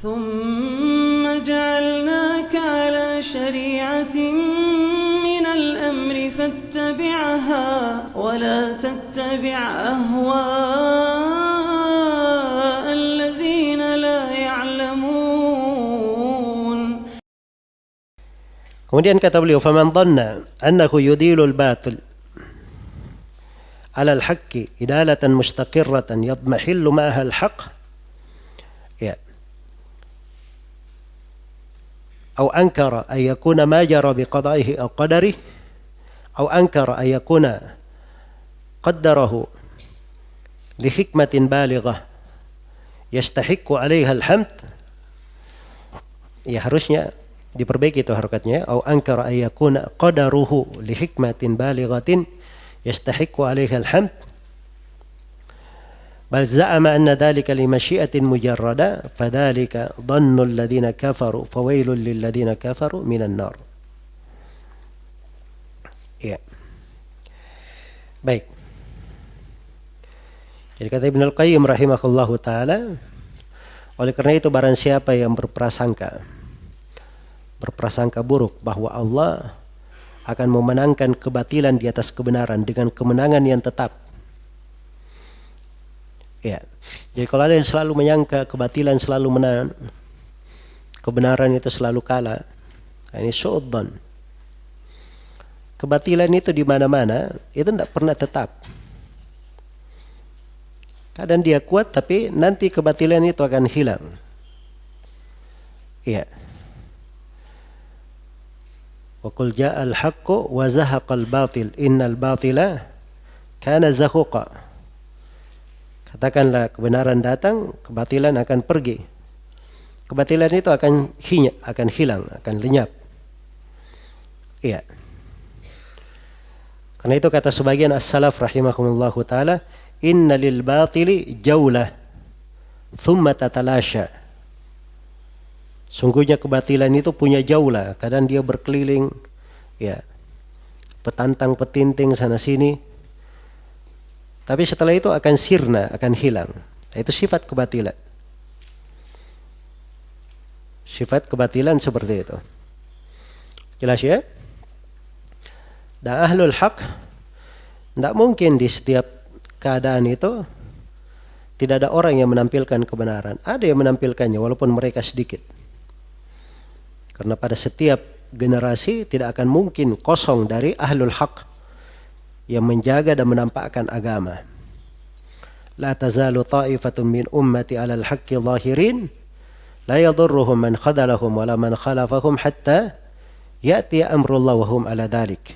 ثم جعلناك على شريعة من الأمر فاتبعها ولا تتبع أهواء الذين لا يعلمون. Kemudian kata beliau, "Faman dhanna annahu yudilu al-batil 'ala al-haqqi idalatan mustaqirratan yadmahillu ma'aha al-haqq." Ya. Aw ankara ay yakuna ma jara biqada'ihi aw qadarihi aw ankara ay yakuna qaddarahu li hikmatin balighah yastahiqqu 'alayha al-hamd. Ya, harusnya diperbaiki itu harokatnya. Au ankara ay yakuna qadaruhu li hikmatin balighatin yastahiqqu 'alaiha al-hamd bal za'ama anna dhalika li masyi'atin mujarrada fadhalika dhannu alladhina kafaru fawailul lil ladzina kafaru minan nar. Ya. Baik. Jadi kata Ibnu Al-Qayyim rahimahullahu taala, oleh karena itu barang siapa yang berprasangka buruk bahwa Allah akan memenangkan kebatilan di atas kebenaran dengan kemenangan yang tetap. Ya. Jadi kalau ada yang selalu menyangka kebatilan selalu menang, kebenaran itu selalu kalah, ini su'udzan. Kebatilan itu di mana-mana itu tidak pernah tetap. Kadang dia kuat tapi nanti kebatilan itu akan hilang. Iya. Wa qul ja'al haqqu wa zahaqal batil innal batila kana zahuqa. Katakanlah kebenaran datang, kebatilan akan pergi. Kebatilan itu akan hilang, akan lenyap. Iya. Karena itu kata sebagian as-salaf rahimahumullahu taala, inna lil batili jaulah thumma tatalasha. Sungguhnya kebatilan itu punya jaulah, kadang dia berkeliling, ya, petantang petinting sana sini. Tapi setelah itu akan sirna, akan hilang. Itu sifat kebatilan. Sifat kebatilan seperti itu. Jelas ya? Dan ahlul haq tidak mungkin di setiap keadaan itu tidak ada orang yang menampilkan kebenaran. Ada yang menampilkannya walaupun mereka sedikit. Karena pada setiap generasi tidak akan mungkin kosong dari ahlul haq yang menjaga dan menampakkan agama. La tazalu ta'ifatun min ummati 'alal haqqi zahirin la yadurruhum man khadalahum wala man khalafahum hatta ya'ti amrullah wa hum 'ala dhalik.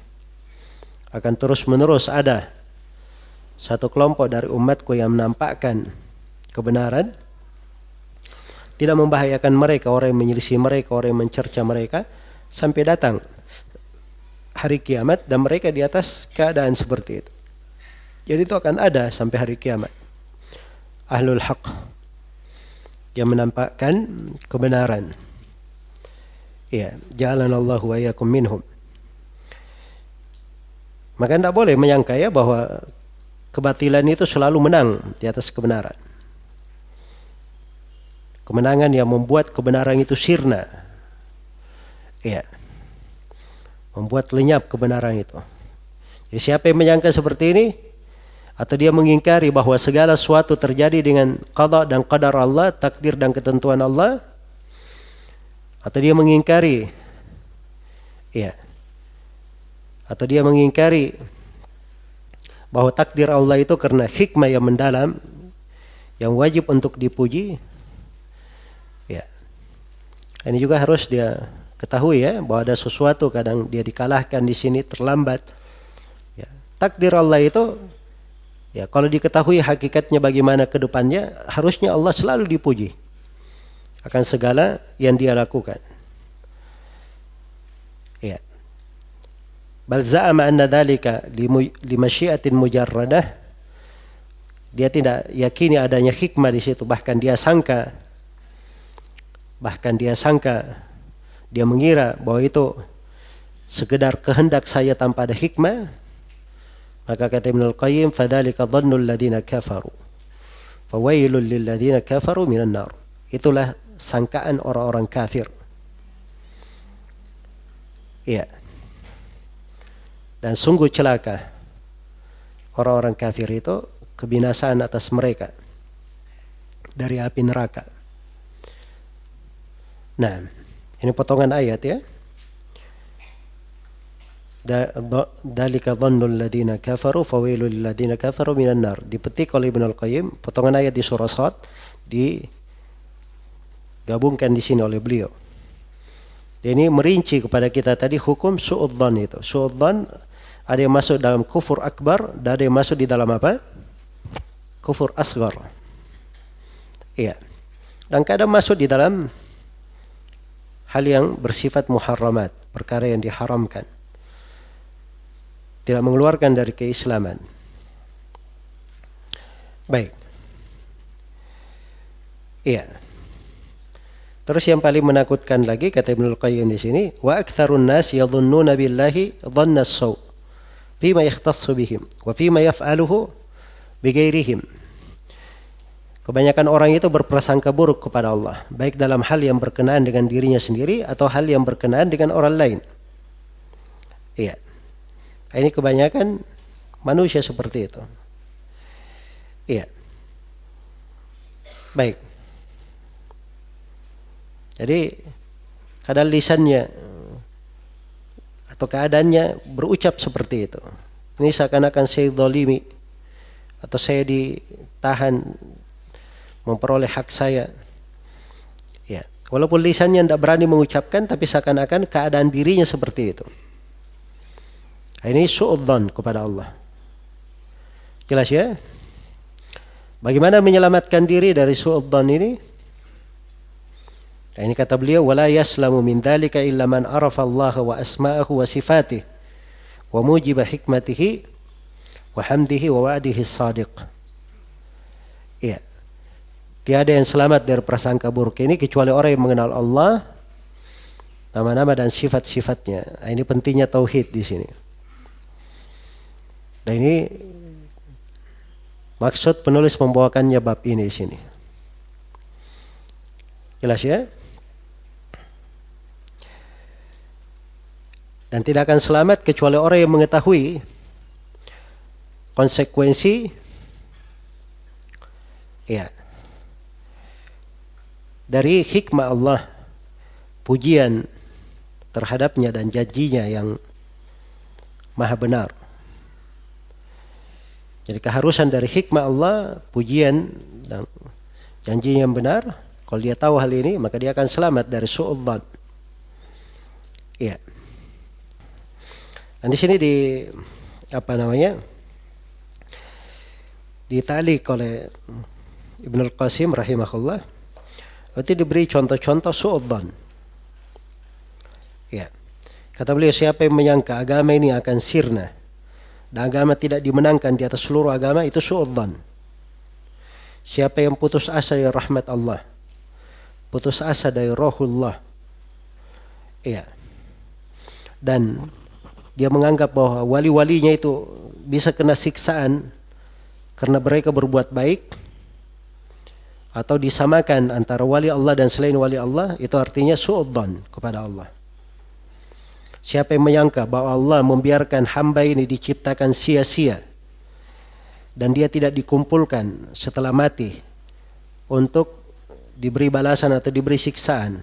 Akan terus-menerus ada satu kelompok dari umatku yang menampakkan kebenaran, tidak membahayakan mereka, orang yang menyelisih mereka, orang yang mencerca mereka, sampai datang hari kiamat dan mereka di atas keadaan seperti itu. Jadi itu akan ada sampai hari kiamat. Ahlul haq yang menampakkan kebenaran. Ya, ja'alanallahu wa iyyakum minhum. Maka tidak boleh menyangka ya bahwa kebatilan itu selalu menang di atas kebenaran. Kemenangan yang membuat kebenaran itu sirna. Ya. Membuat lenyap kebenaran itu. Jadi siapa yang menyangka seperti ini, atau dia mengingkari bahwa segala sesuatu terjadi dengan qada dan qadar Allah, takdir dan ketentuan Allah, atau dia mengingkari, ya, atau dia mengingkari bahwa takdir Allah itu karena hikmah yang mendalam, yang wajib untuk dipuji, ya, ini juga harus dia ketahui ya, bahwa ada sesuatu kadang dia dikalahkan di sini terlambat. Ya, takdir Allah itu, ya, kalau diketahui hakikatnya bagaimana ke depannya, harusnya Allah selalu dipuji akan segala yang dia lakukan. Ya. Bal za'ama anna dzalika li masyiatin mujarradah. Dia tidak yakini adanya hikmah di situ, bahkan dia sangka, dia mengira bahwa itu sekedar kehendak saya tanpa ada hikmah. Maka kata Ibnu Al-Qayyim, fadzalika dhannul ladzina kafaru fawailul lil ladzina kafaru minan nar. Itulah sangkaan orang-orang kafir. Iya. Dan sungguh celaka orang-orang kafir itu, kebinasaan atas mereka dari api neraka. Nah, ini potongan ayat ya. Dzalika dhannul ladzina kafaru fawailul lil ladzina kafaru minan nar. Dipetik oleh Ibnu Al-Qayyim, potongan ayat di surah Shad digabungkan di sini oleh beliau. Ini merinci kepada kita tadi hukum su'udzan itu. Su'udzan ada yang masuk dalam kufur akbar, dan ada yang masuk di dalam apa? Kufur asghar. Iya. Dan kadang masuk di dalam hal yang bersifat muharramat, perkara yang diharamkan. Tidak mengeluarkan dari keislaman. Baik. Iya. Terus yang paling menakutkan lagi kata Ibnu Al-Qayyim di sini, wa aktsarun nas yadhunnuna billahi dhanna as-saw fima yakhtassu bihim wa fima yaf'aluhu bighairihim. Kebanyakan orang itu berprasangka buruk kepada Allah, baik dalam hal yang berkenaan dengan dirinya sendiri atau hal yang berkenaan dengan orang lain. Iya. Ini kebanyakan manusia seperti itu. Iya. Baik. Jadi kadang lisannya atau keadaannya berucap seperti itu. Ini seakan-akan saya zalimi atau saya ditahan memperoleh hak saya. Ya, walaupun lisannya tidak berani mengucapkan, tapi seakan-akan keadaan dirinya seperti itu. Ini su'udzan kepada Allah. Jelas ya? Bagaimana menyelamatkan diri dari su'udzan ini? Ini kata beliau, wala yaslamu min dzalika illa man arafa Allah wa asma'ahu wa sifatih wa mujiba hikmatihi wa hamdihi wa wa'dihi as-sadiq. Iya. Tiada yang selamat dari prasangka buruk ini kecuali orang yang mengenal Allah, nama-nama dan sifat-sifatnya. Ini pentingnya tauhid di sini. Dan ini maksud penulis membawakannya bab ini di sini. Jelas ya? Dan tidak akan selamat kecuali orang yang mengetahui konsekuensi ya dari hikmah Allah, pujian terhadapnya dan janjinya yang maha benar. Jadi keharusan dari hikmah Allah, pujian dan janjinya yang benar. Kalau dia tahu hal ini, maka dia akan selamat dari su'udzan. Iya. Dan di sini ditalik oleh Ibnu Al-Qasim rahimahullah. Berarti diberi contoh-contoh su'udzan. Ya. Kata beliau, siapa yang menyangka agama ini akan sirna dan agama tidak dimenangkan di atas seluruh agama, itu su'udzan. Siapa yang putus asa dari rahmat Allah, putus asa dari rohullah, ya, dan dia menganggap bahwa wali-walinya itu bisa kena siksaan karena mereka berbuat baik, atau disamakan antara wali Allah dan selain wali Allah, itu artinya su'udzan kepada Allah. Siapa yang menyangka bahwa Allah membiarkan hamba ini diciptakan sia-sia dan dia tidak dikumpulkan setelah mati untuk diberi balasan atau diberi siksaan,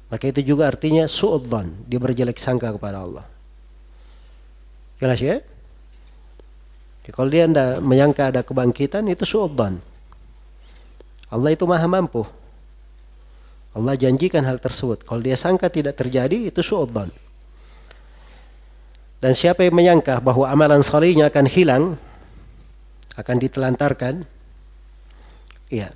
maka itu juga artinya su'udzan, dia berjelek sangka kepada Allah. Jelas ya? Kalau dia tidak menyangka ada kebangkitan, itu su'udzan. Allah itu maha mampu. Allah janjikan hal tersebut. Kalau dia sangka tidak terjadi, itu su'udzan. Dan siapa yang menyangka bahwa amalan salihnya akan hilang, akan ditelantarkan, ya.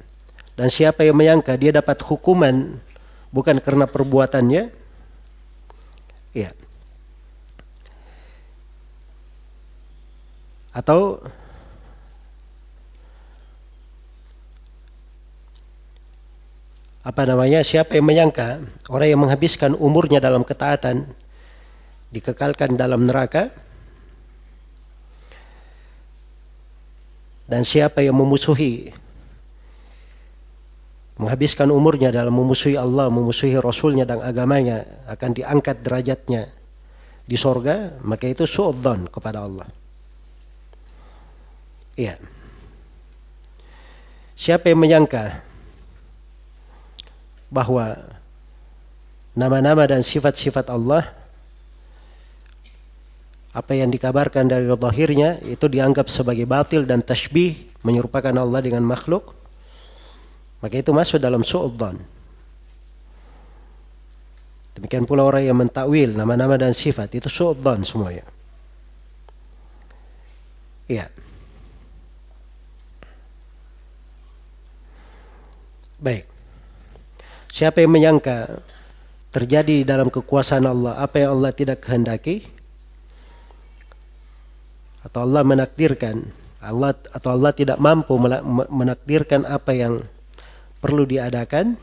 Dan siapa yang menyangka dia dapat hukuman bukan karena perbuatannya, ya. Atau siapa yang menyangka orang yang menghabiskan umurnya dalam ketaatan dikekalkan dalam neraka, dan siapa yang memusuhi menghabiskan umurnya dalam memusuhi Allah, memusuhi Rasulnya dan agamanya, akan diangkat derajatnya di sorga, maka itu su'udzon kepada Allah. Iya. Siapa yang menyangka bahwa nama-nama dan sifat-sifat Allah, apa yang dikabarkan dari zahirnya itu dianggap sebagai batil dan tashbih, menyerupakan Allah dengan makhluk, maka itu masuk dalam su'udzon. Demikian pula orang yang mentakwil nama-nama dan sifat, itu su'udzon semuanya. Iya. Baik. Siapa yang menyangka terjadi dalam kekuasaan Allah apa yang Allah tidak kehendaki, atau Allah menakdirkan, atau Allah tidak mampu menakdirkan apa yang perlu diadakan,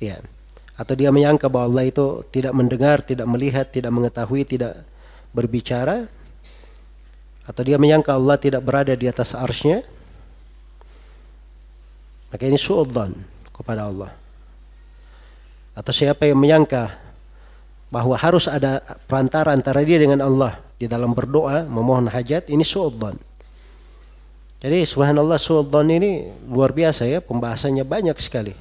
ya, atau dia menyangka bahwa Allah itu tidak mendengar, tidak melihat, tidak mengetahui, tidak berbicara, atau dia menyangka Allah tidak berada di atas arsy-Nya, maka ini su'udzon kepada Allah. Atau siapa yang menyangka bahwa harus ada perantara antara dia dengan Allah di dalam berdoa, memohon hajat, ini su'udzon. Jadi subhanallah, su'udzon ini luar biasa ya, pembahasannya banyak sekali.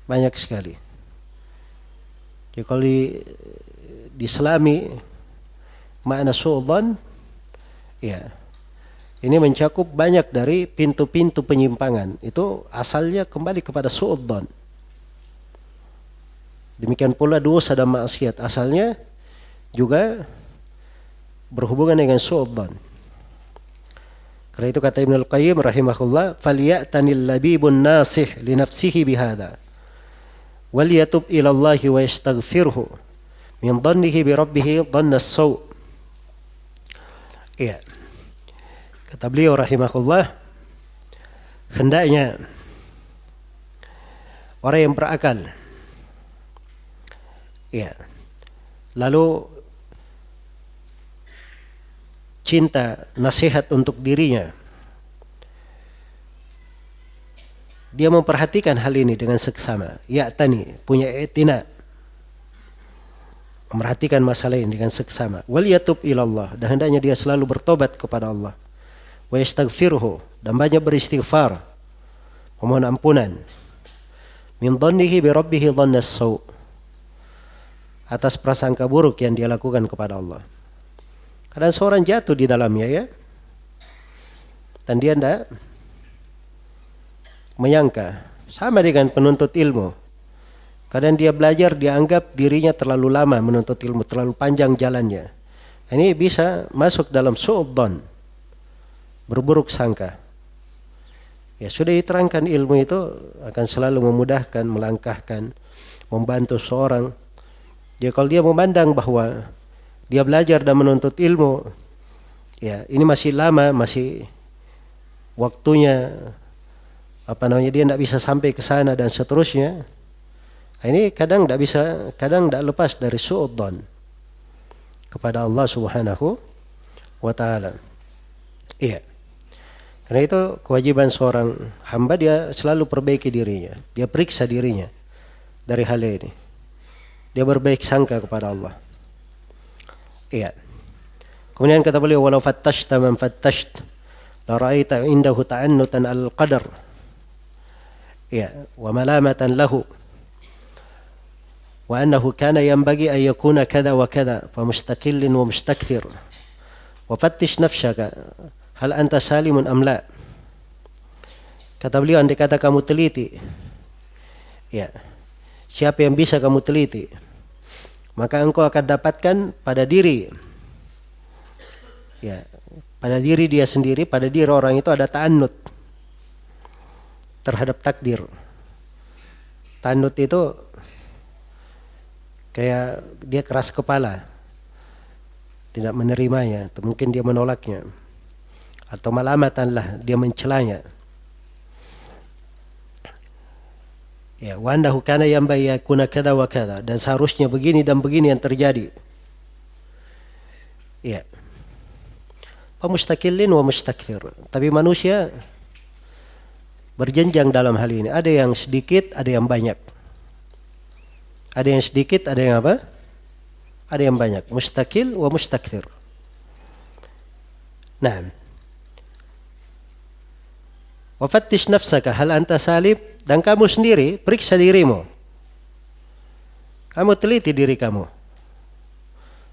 Banyak sekali. Jadi kalau di Islami makna su'udzon, ya, ini mencakup banyak dari pintu-pintu penyimpangan. Itu asalnya kembali kepada su'udzon. Demikian pula dosa dan maksiat asalnya juga berhubungan dengan su'udzon. Karena itu kata Ibnu Al-Qayyim rahimahullah, "Falyatanil labibun nasih li nafsihi bihadza wal yatub ila Allah wa yastaghfirhu min dhannihi bi rabbih dhanna as-saw." Iya. Kata beliau rahimahullah, hendaknya orang yang berakal, ya, lalu cinta nasihat untuk dirinya, dia memperhatikan hal ini dengan seksama, ya'tani, punya i'tina, memperhatikan masalah ini dengan seksama, wal yatub ilallah, dan hendaknya dia selalu bertobat kepada Allah, wa yastaghfirhu, dan banyak beristighfar, memohon ampunan, min dhannihi bi rabbih dhanna as-saw, atas prasangka buruk yang dia lakukan kepada Allah. Kadang seorang jatuh di dalamnya, ya, dan dia tidak menyangka. Sama dengan penuntut ilmu, kadang dia belajar, dianggap dirinya terlalu lama menuntut ilmu, terlalu panjang jalannya. Ini bisa masuk dalam su'udzon, berburuk sangka. Ya, sudah diterangkan ilmu itu akan selalu memudahkan, melangkahkan, membantu seorang. Ya, kalau dia memandang bahwa dia belajar dan menuntut ilmu, ya, ini masih lama, masih waktunya, dia tidak bisa sampai ke sana dan seterusnya. Ini kadang tidak bisa, kadang tidak lepas dari su'udzon kepada Allah Subhanahu wa Ta'ala. Iya. Karena itu kewajiban seorang hamba, dia selalu perbaiki dirinya, dia periksa dirinya dari hal ini. Dia berbaik sangka kepada Allah. Iya. Kemudian kata beliau, walau fattashta man fattasht la ra'aita indahu ta'annutan al-qadar. Iya, wa malamatan lahu. Wa annahu kana yanbaghi an yakuna kadha wa kadha, fa mustaqillin wa mustakthir. Wa fattish nafsaka hal anta salimun am la. Kata beliau, andai kata kamu teliti, ya, siapa yang bisa kamu teliti, maka engkau akan dapatkan pada diri, ya, pada diri dia sendiri, pada diri orang itu ada ta'annud terhadap takdir. Ta'annud itu kayak dia keras kepala, tidak menerimanya, atau mungkin dia menolaknya, atau malamatanlah, dia mencelanya. Ya, wa annahu kana yanbaghi yakuna kadza wa kadza, dan seharusnya begini dan begini yang terjadi. Ya. Wa mustaqillin wa mustakthir. Tapi manusia berjenjang dalam hal ini. Ada yang sedikit, ada yang banyak. Ada yang sedikit, ada yang apa? Ada yang banyak. Mustakil wa mustakthir. Nah. Wa fattish nafsaka hal anta salim, dan kamu sendiri periksa dirimu. Kamu teliti diri kamu.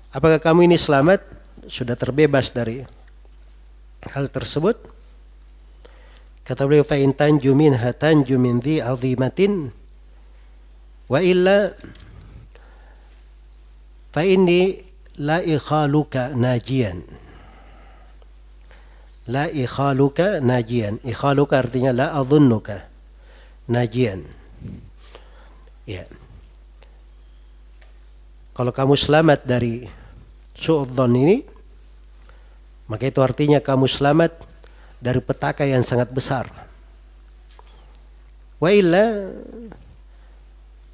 Apakah kamu ini selamat? Sudah terbebas dari hal tersebut? Kata beliau, fa in tanju minha tanju min dhi azimatin wa illa fa inni la ikhaluka najian. La ikhaluka najian. Ikhaluka artinya la adhunnuka najian. Ya. Kalau kamu selamat dari su'udzon ini, maka itu artinya kamu selamat dari petaka yang sangat besar. Wa illa,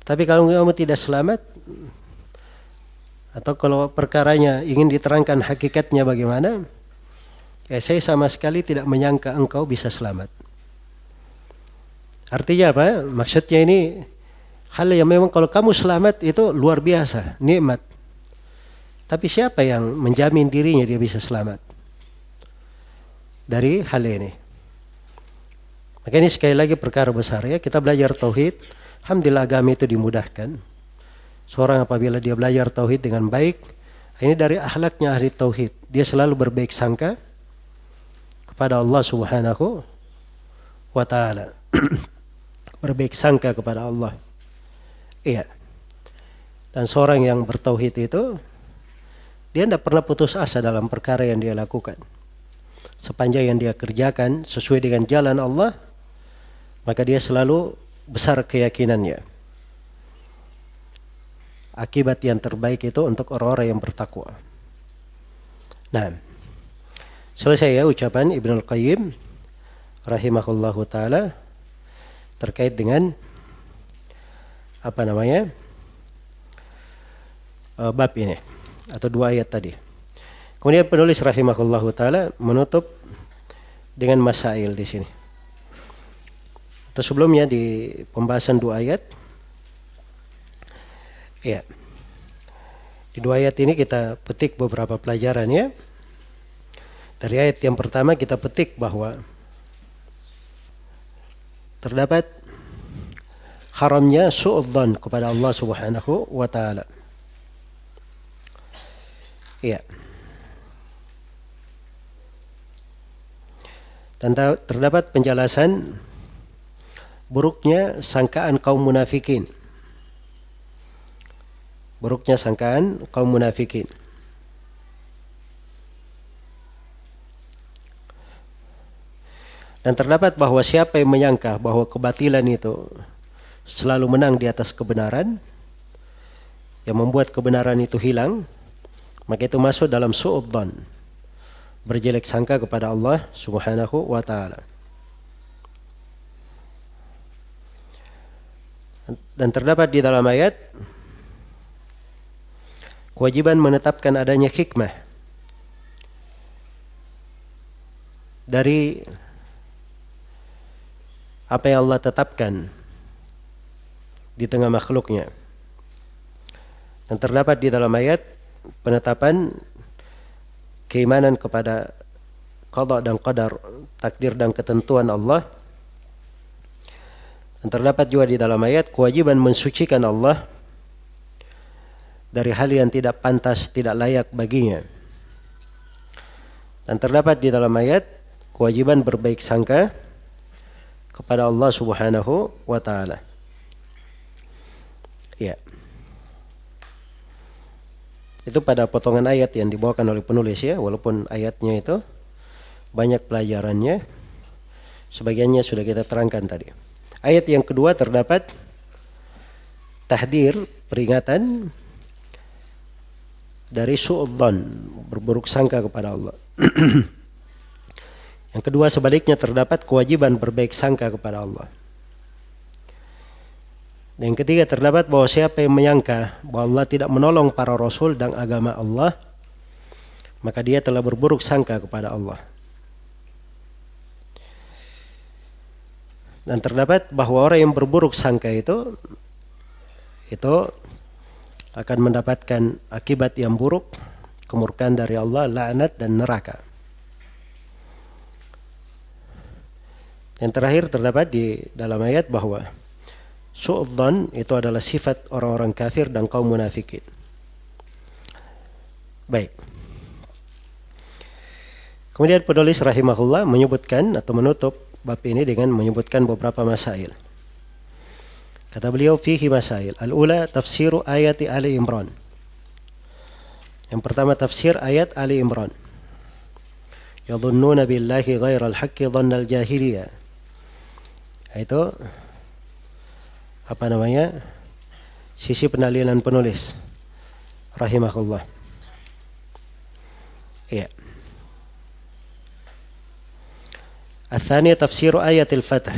tapi kalau kamu tidak selamat, atau kalau perkaranya ingin diterangkan hakikatnya bagaimana, ya saya sama sekali tidak menyangka engkau bisa selamat. Artinya apa? Maksudnya ini hal yang memang kalau kamu selamat itu luar biasa, nikmat. Tapi siapa yang menjamin dirinya dia bisa selamat dari hal ini? Maka ini sekali lagi perkara besar ya. Kita belajar tauhid, alhamdulillah agama itu dimudahkan. Seorang apabila dia belajar tauhid dengan baik, ini dari akhlaknya ahli tauhid. Dia selalu berbaik sangka kepada Allah Subhanahu wa ta'ala. Berbaik sangka kepada Allah. Iya. Dan seorang yang bertauhid itu, dia tidak pernah putus asa dalam perkara yang dia lakukan. Sepanjang yang dia kerjakan sesuai dengan jalan Allah, maka dia selalu besar keyakinannya. Akibat yang terbaik itu untuk orang-orang yang bertakwa. Nah, selesai ya ucapan Ibnul Qayyim rahimahullahu ta'ala terkait dengan bab ini atau dua ayat tadi. Kemudian penulis rahimahullahu ta'ala menutup dengan masail di sini. Atau sebelumnya di pembahasan dua ayat, ya, di dua ayat ini kita petik beberapa pelajaran ya. Dari ayat yang pertama kita petik bahwa terdapat haramnya su'udzan kepada Allah Subhanahu wa ta'ala. Iya. Dan terdapat penjelasan buruknya sangkaan kaum munafikin. Buruknya sangkaan kaum munafikin. Dan terdapat bahwa siapa yang menyangka bahwa kebatilan itu selalu menang di atas kebenaran, yang membuat kebenaran itu hilang, maka itu masuk dalam su'udzan, berjelek sangka kepada Allah Subhanahu wa ta'ala. Dan terdapat di dalam ayat kewajiban menetapkan adanya hikmah dari apa yang Allah tetapkan di tengah makhluknya. Dan terdapat di dalam ayat penetapan keimanan kepada qada dan qadar, takdir dan ketentuan Allah. Dan terdapat juga di dalam ayat kewajiban mensucikan Allah dari hal yang tidak pantas, tidak layak baginya. Dan terdapat di dalam ayat kewajiban berbaik sangka kepada Allah Subhanahu wa ta'ala. Ya. Itu pada potongan ayat yang dibawakan oleh penulis ya, walaupun ayatnya itu banyak pelajarannya, sebagiannya sudah kita terangkan tadi. Ayat yang kedua terdapat tahdir, peringatan dari su'udzan, berburuk sangka kepada Allah. Yang kedua sebaliknya terdapat kewajiban berbaik sangka kepada Allah. Dan yang ketiga terdapat bahwa siapa yang menyangka bahwa Allah tidak menolong para rasul dan agama Allah, maka dia telah berburuk sangka kepada Allah. Dan terdapat bahwa orang yang berburuk sangka itu akan mendapatkan akibat yang buruk, kemurkaan dari Allah, laknat dan neraka. Yang terakhir terdapat di dalam ayat bahwa su'udzan itu adalah sifat orang-orang kafir dan kaum munafikin. Baik. Kemudian penulis rahimahullah menyebutkan atau menutup bab ini dengan menyebutkan beberapa masail. Kata beliau, fihi masail. Al-ula tafsiru ayat Ali Imran. Yang pertama tafsir ayat Ali Imran. Yadhunnuna billahi ghairal haqqi dhannal jahiliyah. Itu sisi penalilan penulis rahimahullah. Iya. Al-thani tafsir ayat al-fath.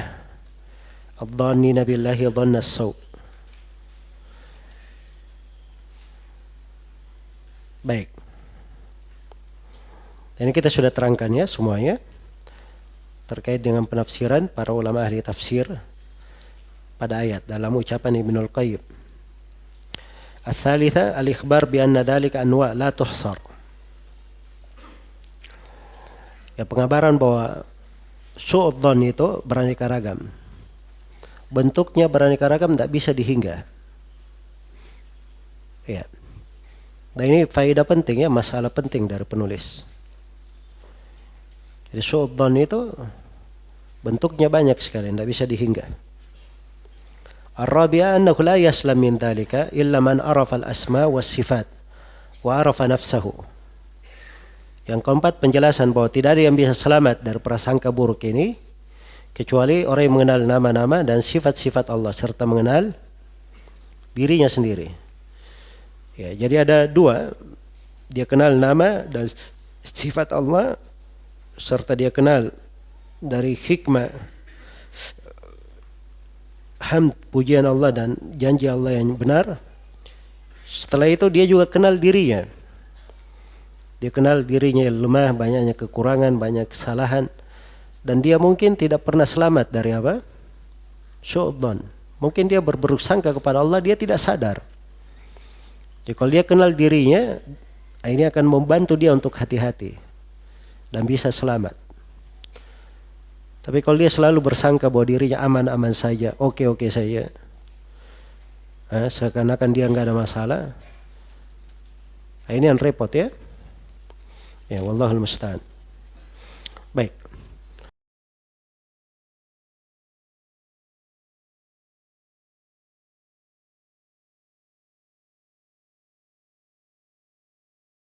Adh-dhannina billahi dhanna as-saw. Baik. Ini kita sudah terangkan ya semuanya terkait dengan penafsiran para ulama ahli tafsir pada ayat dalam ucapan Ibnul Qayyim. Al-thalitha al-ikhbar bi anna dhalika anwa' la tuhsar. Ya, pengabaran bahwa su'udzon itu beraneka ragam. Bentuknya beraneka ragam, tidak bisa dihingga. Ya. Nah ini faedah penting ya, masalah penting dari penulis. Jadi su'udzon itu bentuknya banyak sekali, tidak bisa dihingga. Ar-rabi'ah annahu la yaslam min dhalika illa man arafa al-asma was sifat wa arafa nafsahu. Yang keempat, penjelasan bahwa tidak ada yang bisa selamat dari prasangka buruk ini kecuali orang yang mengenal nama-nama dan sifat-sifat Allah serta mengenal dirinya sendiri. Ya, jadi ada dua, dia kenal nama dan sifat Allah serta dia kenal dari hikmah, hamd, pujian Allah dan janji Allah yang benar. Setelah itu dia juga kenal dirinya. Dia kenal dirinya lemah, banyaknya kekurangan, banyak kesalahan. Dan dia mungkin tidak pernah selamat dari apa? Su'udzon. Mungkin dia berburuk sangka kepada Allah, dia tidak sadar. Jadi kalau dia kenal dirinya, ini akan membantu dia untuk hati-hati dan bisa selamat. Tapi kalau dia selalu bersangka bahwa dirinya aman-aman saja, oke-oke saja, seakan-akan dia nggak ada masalah, ini yang repot ya. Ya, wallahul musta'an. Baik.